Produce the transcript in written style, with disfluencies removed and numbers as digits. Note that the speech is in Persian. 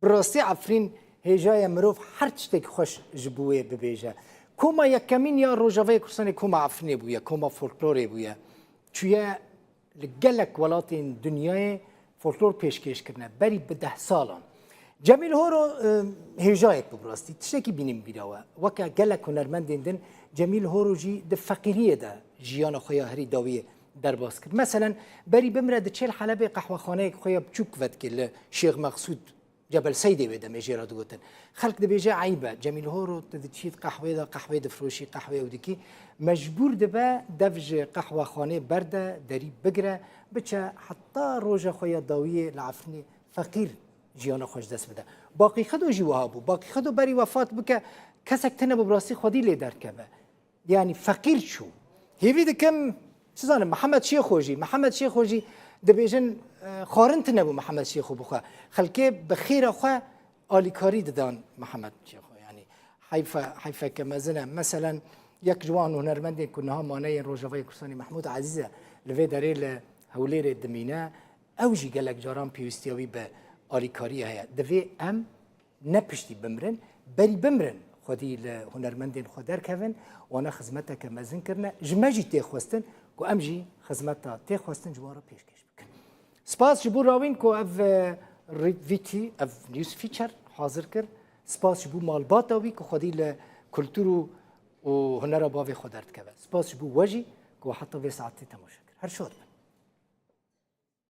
براستی عفرین هجای مروف هر چتێک خوش جبوه ببیجه کما یکمین یا روجاوی کورسانی کما عفرینی بویه کما فولکلوری بویه چویه لگلک ولاتین دنیای فولکلور پیشکش کرنه بری به 10 سالان جمیل هورو هجایت ببراستی تشکی بینیم بیراوه وکا گلک هنرمندین دن جمیل هورو جی ده فقیریه ده جیان خویا هری داویه درباز کرد مثلا بری بمره ده چل حلبه قهوه خانه خویا بچوک ود که شیخ مقصود جبل سيدي ودا مجيرا دوتن خلق ده بيجا عيبه جميل هورو تدشيت قهوه ده فروشي قهوه ودكي مجبور دبا دفج قهوه خانه برده دري بقره بچا حتى روجا خويا داويه لعفني فقير جيانا خوش دست بده باقي خدو جوابو باقي خدو بري وفات بك كسك تنه براسي خودي لي دركبه يعني فقير شو هيفي دكم سيزان محمد شيخ خوجي دبیجن خارنت نبود محمد شیخو بخوا خلکه بخیر خوا آلیکاری دادن محمد شیخو یعنی حیفه که مثلا یک جوان هنرمندی کنه ها مانای روجاوی کورسانی محمود عزیزه لوی داره لهولیر دمینه اوجی گلک جاران پیوستیاوی به آلیکاری هیا دوی ام نپشتی بمرن بری بمرن خودی هنرمندین خود درکون و انا خدمت که مزن کرنه جمجی تخواستن کو امجی خدمت تخواستن جوارا پیشکش سپاس جبو راوین کو اف ریویتی اف نیوز فیچر حاضر کرد سپاس جبو مالبات آوی که خودی لکلتور و هنر باوی خود درد کرد سپاس جبو وجی که حتی به ساعتی تماشا کرد هر شاد